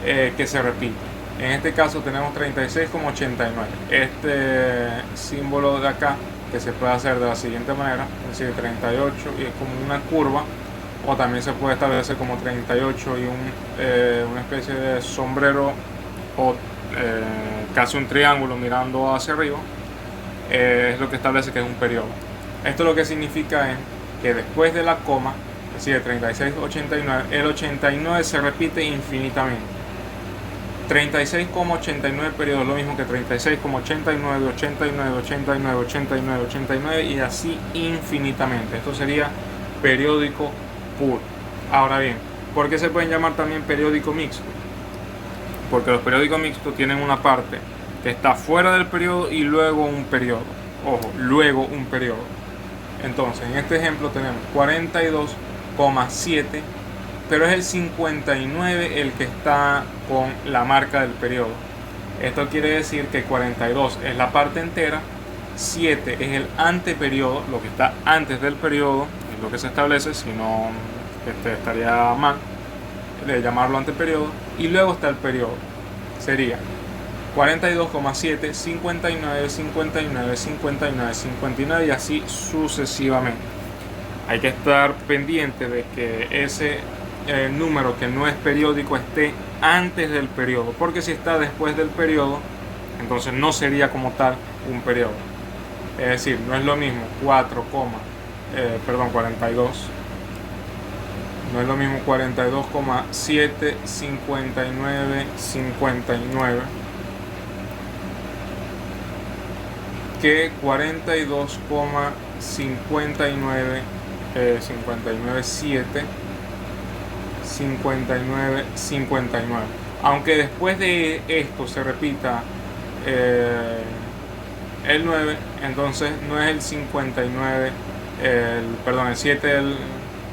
que se repite. En este caso tenemos 36,89. Este símbolo de acá, que se puede hacer de la siguiente manera, es decir, 38 y es como una curva, o también se puede establecer como 38 y una especie de sombrero o casi un triángulo mirando hacia arriba, es lo que establece que es un periodo. Esto lo que significa es que después de la coma, es decir, 36,89, el 89 se repite infinitamente. 36,89 periodos, lo mismo que 36,89, 89, 89, 89, 89 y así infinitamente. Esto sería periódico puro. Ahora bien, ¿por qué se pueden llamar también periódico mixto? Porque los periódicos mixtos tienen una parte que está fuera del periodo y luego un periodo. Ojo, luego un periodo. Entonces, en este ejemplo tenemos 42,7, pero es el 59 el que está con la marca del periodo. Esto quiere decir que 42 es la parte entera, 7 es el anteperiodo, lo que está antes del periodo, es lo que se establece, si no estaría mal de llamarlo anteperiodo, y luego está el periodo. Sería 42,7, 59, 59, 59, 59 y así sucesivamente. Hay que estar pendiente de que ese número que no es periódico esté antes del periodo, porque si está después del periodo, entonces no sería como tal un periodo. Es decir, no es lo mismo 42, no es lo mismo 42,7, 59, 59 que 42,59, 59, 7, 59, 59. Aunque después de esto se repita el 9, entonces no es el 59, el 7 el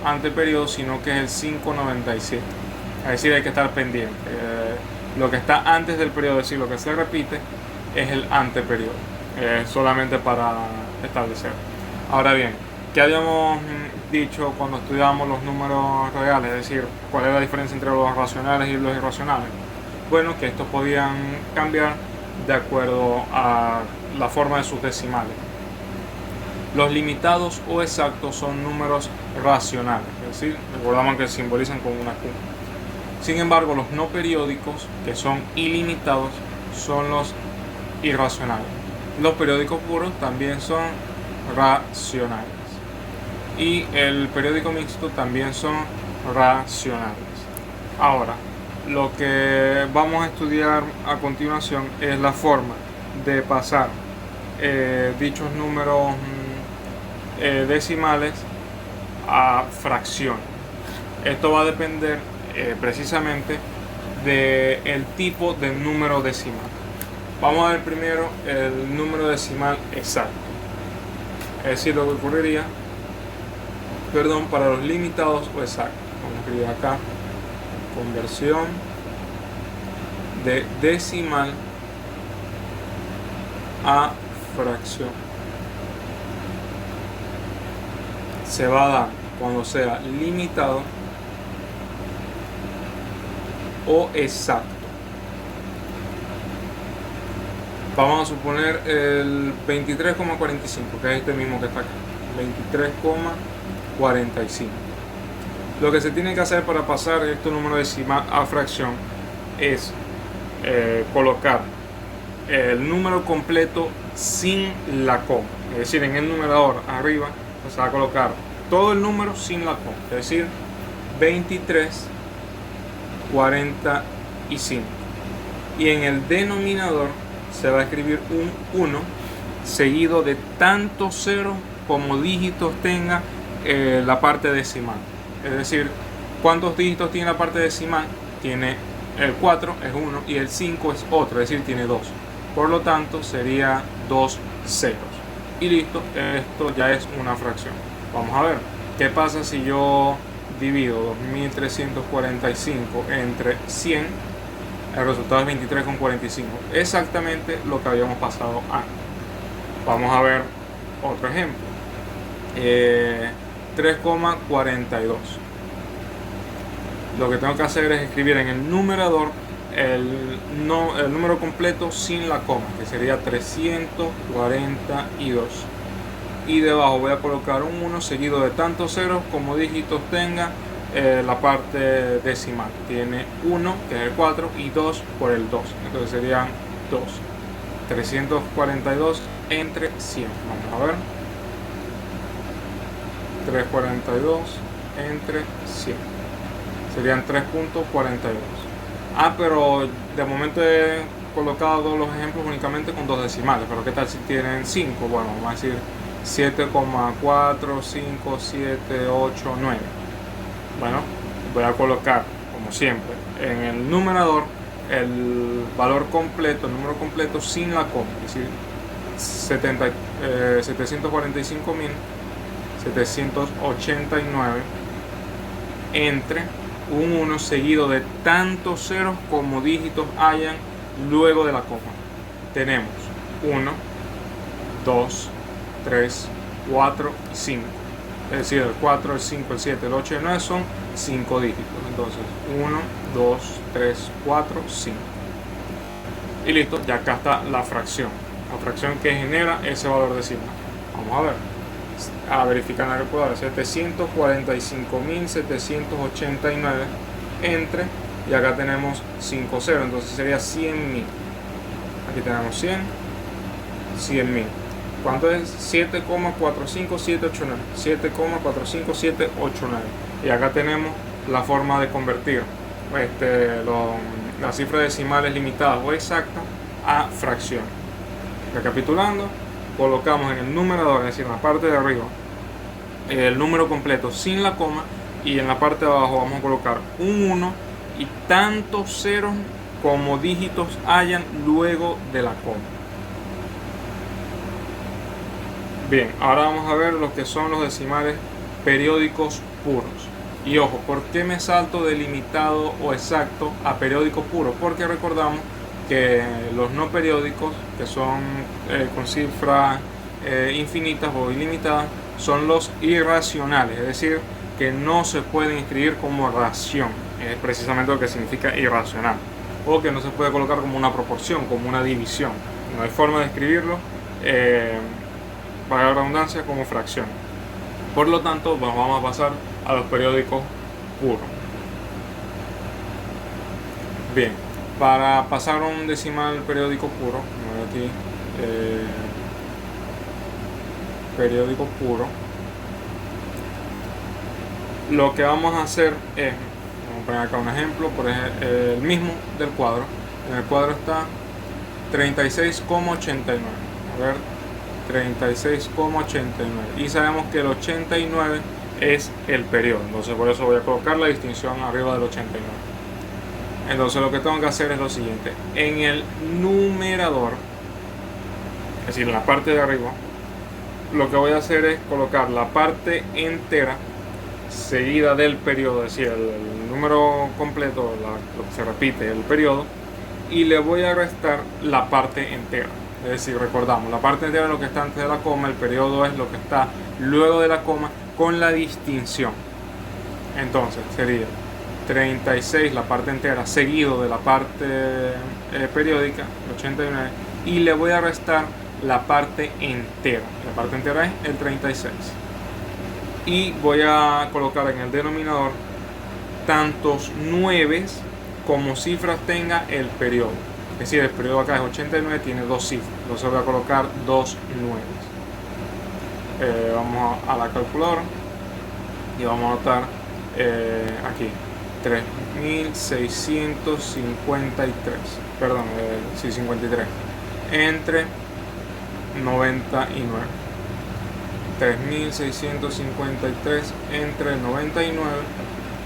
anteperiodo, sino que es el 597. Es decir, hay que estar pendiente. Lo que está antes del periodo, es decir, lo que se repite, es el anteperiodo. Solamente para establecer. Ahora bien, ¿qué habíamos dicho cuando estudiábamos los números reales? Es decir, ¿cuál es la diferencia entre los racionales y los irracionales? Bueno, que estos podían cambiar de acuerdo a la forma de sus decimales. Los limitados o exactos son números racionales, es decir, recordamos que se simbolizan con una Q. Sin embargo, los no periódicos, que son ilimitados, son los irracionales. Los periódicos puros también son racionales. Y el periódico mixto también son racionales. Ahora, lo que vamos a estudiar a continuación es la forma de pasar dichos números decimales a fracciones. Esto va a depender precisamente del tipo de número decimal. Vamos a ver primero el número decimal exacto, es decir, lo que ocurriría, para los limitados o exactos. Vamos a escribir acá, conversión de decimal a fracción. Se va a dar cuando sea limitado o exacto. Vamos a suponer el 23,45, que es este mismo que está acá. 23,45. Lo que se tiene que hacer para pasar este número decimal a fracción es colocar el número completo sin la coma. Es decir, en el numerador arriba se va a colocar todo el número sin la coma. Es decir, 23,45. Y en el denominador se va a escribir un 1 seguido de tantos ceros como dígitos tenga la parte decimal. Es decir, ¿cuántos dígitos tiene la parte decimal? Tiene el 4 es 1 y el 5 es otro, es decir, tiene 2. Por lo tanto, sería 2 ceros. Y listo, esto ya es una fracción. Vamos a ver, ¿qué pasa si yo divido 2345 entre 100? El resultado es 23,45. Exactamente lo que habíamos pasado antes. Vamos a ver otro ejemplo. 3,42. Lo que tengo que hacer es escribir en el numerador el número completo sin la coma, que sería 342. Y debajo voy a colocar un 1 seguido de tantos ceros como dígitos tenga la parte decimal. Tiene 1, que es el 4, y 2 por el 2. Entonces serían 2. 342 entre 100. Vamos a ver. 342 entre 100. Serían 3,42. Pero de momento he colocado los ejemplos únicamente con dos decimales. Pero ¿qué tal si tienen 5? Bueno, vamos a decir 7,4, 5, 7, 8, 9. Bueno, voy a colocar, como siempre, en el numerador el valor completo, el número completo sin la coma, es decir, 745.789 entre un 1 seguido de tantos ceros como dígitos hayan luego de la coma. Tenemos 1, 2, 3, 4 y 5. Es decir, el 4, el 5, el 7, el 8 y el 9 son 5 dígitos. Entonces 1, 2, 3, 4, 5. Y listo, ya acá está la fracción. La fracción que genera ese valor decimal. Vamos a ver. A verificar en la calculadora. 745.789 entre, y acá tenemos 5 ceros, entonces sería 100.000. Aquí tenemos 100, 100.000. ¿Cuánto es? 7,45789. 7,45789. Y acá tenemos la forma de convertir las cifras decimales limitadas o exactas a fracciones. Recapitulando, colocamos en el numerador, es decir, en la parte de arriba, el número completo sin la coma, y en la parte de abajo vamos a colocar un 1 y tantos ceros como dígitos hayan luego de la coma. Bien, ahora vamos a ver lo que son los decimales periódicos puros. Y ojo, ¿por qué me salto de limitado o exacto a periódico puro? Porque recordamos que los no periódicos, que son con cifras infinitas o ilimitadas, son los irracionales, es decir, que no se pueden escribir como ración, es precisamente lo que significa irracional, o que no se puede colocar como una proporción, como una división. No hay forma de escribirlo, para la redundancia, como fracción. Por lo tanto, vamos a pasar a los periódicos puros. Bien, para pasar a un decimal periódico puro, aquí, periódico puro, lo que vamos a hacer es, vamos a poner acá un ejemplo, por ejemplo, el mismo del cuadro. En el cuadro está 36,89. A ver, 36,89. Y sabemos que el 89 es el periodo. Entonces por eso voy a colocar la distinción arriba del 89. Entonces lo que tengo que hacer es lo siguiente. En el numerador, es decir, en la parte de arriba, lo que voy a hacer es colocar la parte entera seguida del periodo, es decir, el número completo, lo que se repite, el periodo, y le voy a restar la parte entera. Es decir, recordamos, la parte entera es lo que está antes de la coma, el periodo es lo que está luego de la coma, con la distinción. Entonces sería 36 la parte entera seguido de la parte periódica, 89, y le voy a restar la parte entera. La parte entera es el 36. Y voy a colocar en el denominador tantos 9 como cifras tenga el periodo. Es decir, el periodo acá es 89, tiene dos cifras. Entonces voy a colocar 2 9. Vamos a la calculadora y vamos a anotar aquí 3.653. Perdón, sí, 53. Entre 99. 3.653 entre 99,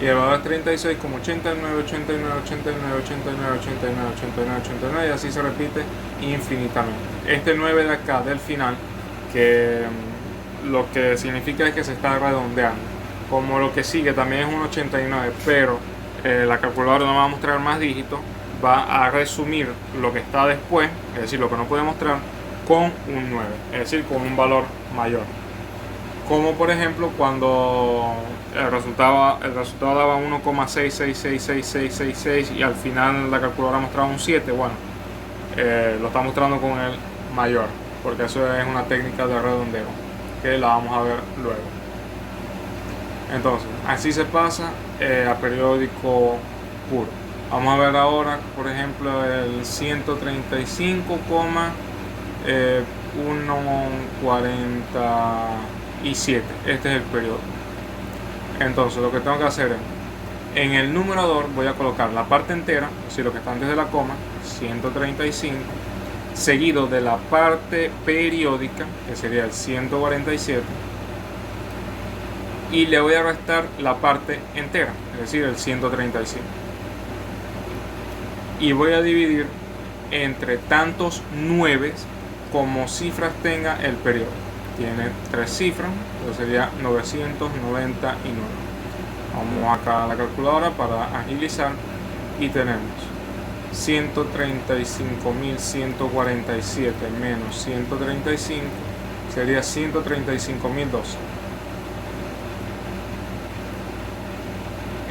y el valor es 36 como 89, 89, 89, 89, 89, 89, 89, y así se repite infinitamente. Este 9 de acá del final, que lo que significa es que se está redondeando. Como lo que sigue también es un 89, pero la calculadora no va a mostrar más dígitos, va a resumir lo que está después, es decir, lo que no puede mostrar, con un 9, es decir, con un valor mayor. Como por ejemplo cuando el resultado daba 1,6666666 y al final la calculadora mostraba un 7, bueno, lo está mostrando con el mayor, porque eso es una técnica de redondeo que la vamos a ver luego. Entonces, así se pasa a periódico puro. Vamos a ver ahora, por ejemplo, el 135,147. Este es el periodo. Entonces, lo que tengo que hacer es, en el numerador voy a colocar la parte entera, es decir, lo que está antes de la coma, 135, seguido de la parte periódica, que sería el 147, y le voy a restar la parte entera, es decir, el 135. Y voy a dividir entre tantos 9 como cifras tenga el periodo. Tiene 3 cifras, entonces sería 999. Vamos acá a la calculadora para agilizar y tenemos 135.147 menos 135 sería 135.012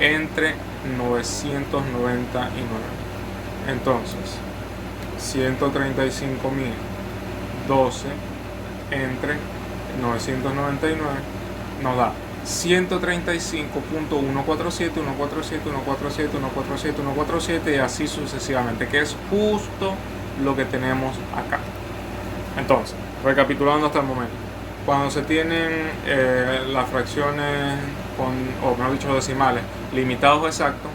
entre 999. Entonces 135.012 entre 999 nos da 135.147, 147, 147, 147, 147 y así sucesivamente, que es justo lo que tenemos acá. Entonces, recapitulando hasta el momento, cuando se tienen las fracciones o mejor dicho, los decimales limitados o exactos,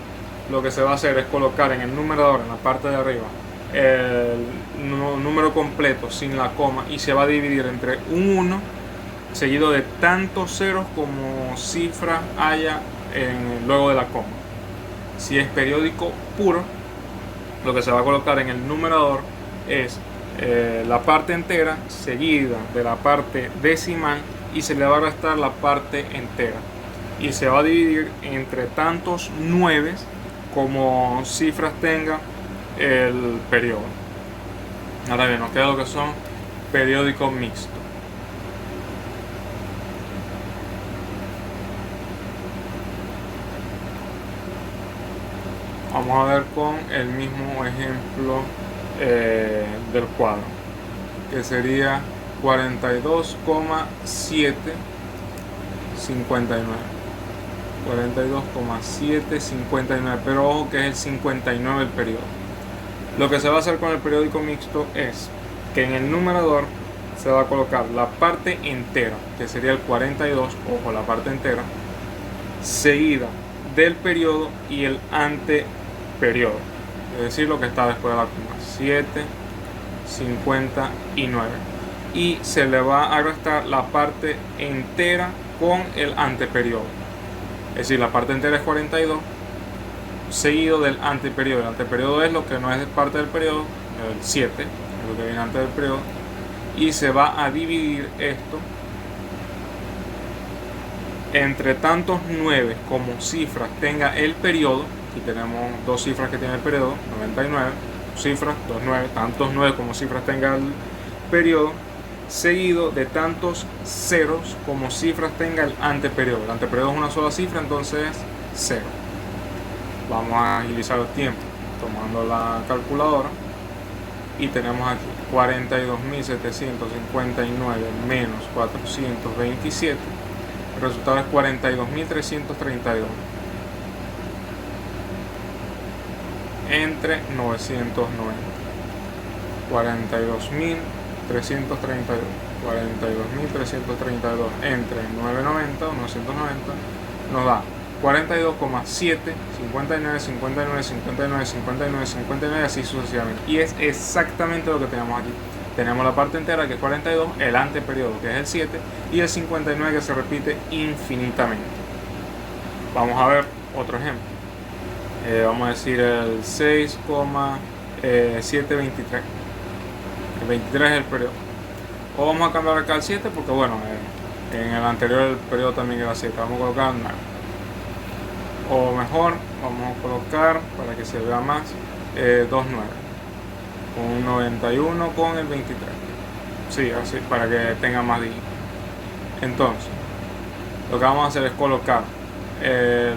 lo que se va a hacer es colocar en el numerador, en la parte de arriba, el número completo sin la coma y se va a dividir entre un 1 seguido de tantos ceros como cifras haya luego de la coma. Si es periódico puro, lo que se va a colocar en el numerador es la parte entera seguida de la parte decimal y se le va a restar la parte entera y se va a dividir entre tantos 9 como cifras tenga el periodo. Ahora bien, nos queda lo que son periódicos mixtos. Vamos a ver con el mismo ejemplo del cuadro, que sería 42,759. 42,759, pero ojo que es el 59 el periodo. Lo que se va a hacer con el periódico mixto es que en el numerador se va a colocar la parte entera, que sería el 42, ojo, la parte entera, seguida del periodo y el anteperiodo, es decir, lo que está después de la coma, 759, y se le va a restar la parte entera con el anteperiodo, es decir, la parte entera es 42 seguido del anteperiodo. El anteperiodo es lo que no es parte del periodo, el 7 es lo que viene antes del periodo, y se va a dividir esto entre tantos 9 como cifras tenga el periodo. Aquí tenemos dos cifras que tiene el periodo, 99 cifras, 29, tantos 9 como cifras tenga el periodo, seguido de tantos ceros como cifras tenga el anteperiodo. El anteperiodo es una sola cifra, entonces 0. Vamos a agilizar el tiempo tomando la calculadora y tenemos aquí 42.759 menos 427. El resultado es 42.332 entre 990. 42.332 entre 990 o 990 nos da 42,7, 59, 59, 59, 59, 59, así sucesivamente. Y es exactamente lo que tenemos aquí. Tenemos la parte entera que es 42, el anteperiodo que es el 7 y el 59 que se repite infinitamente. Vamos a ver otro ejemplo. Vamos a decir el 6,723. El 23 es el periodo. O vamos a cambiar acá el 7 porque bueno, en el anterior el periodo también era 7. Vamos a colocar 9. O mejor, vamos a colocar para que se vea más 2,9 con un 91 con el 23. Sí, así para que tenga más dígitos. Entonces lo que vamos a hacer es colocar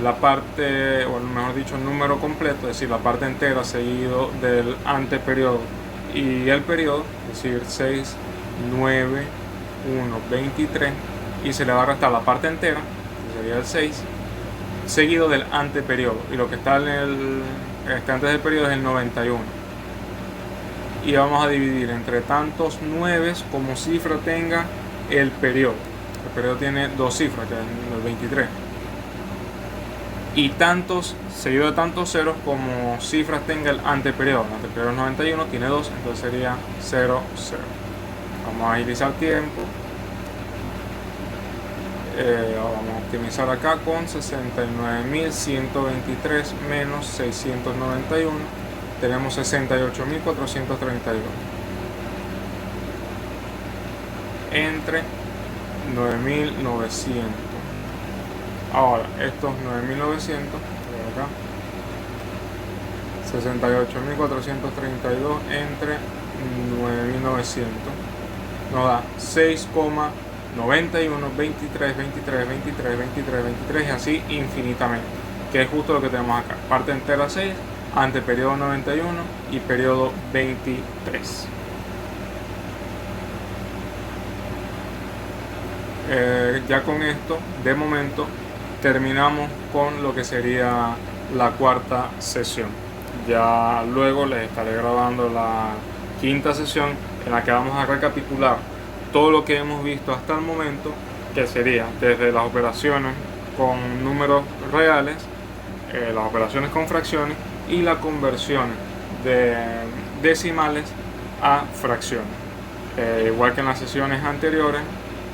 la parte, o mejor dicho, el número completo, es decir, la parte entera seguido del anteperiodo y el periodo, es decir, 6, 9, 1, 23, y se le va a restar la parte entera, que sería el 6, seguido del anteperiodo, y lo que está está antes del periodo es el 91. Y vamos a dividir entre tantos 9 como cifra tenga el periodo. El periodo tiene 2 cifras, que es el 23. Y tantos, seguido de tantos ceros como cifras tenga el anteperiodo. El anteperiodo es 91, tiene 2, entonces sería 0, 0. Vamos a agilizar tiempo. Vamos a optimizar acá con 69.123 menos 691. Tenemos 68.432 entre 9.900. Ahora, estos 9.900, acá, 68.432 entre 9.900 nos da 6,91, 23, 23, 23, 23, 23 y así infinitamente, que es justo lo que tenemos acá. Parte entera 6, anteperiodo 91 y periodo 23. Ya con esto, de momento, terminamos con lo que sería la cuarta sesión. Ya luego les estaré grabando la quinta sesión, en la que vamos a recapitular todo lo que hemos visto hasta el momento, que sería desde las operaciones con números reales, las operaciones con fracciones y la conversión de decimales a fracciones. Igual que en las sesiones anteriores,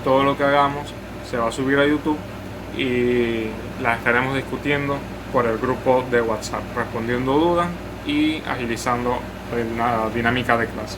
todo lo que hagamos se va a subir a YouTube y la estaremos discutiendo por el grupo de WhatsApp, respondiendo dudas y agilizando la dinámica de clase.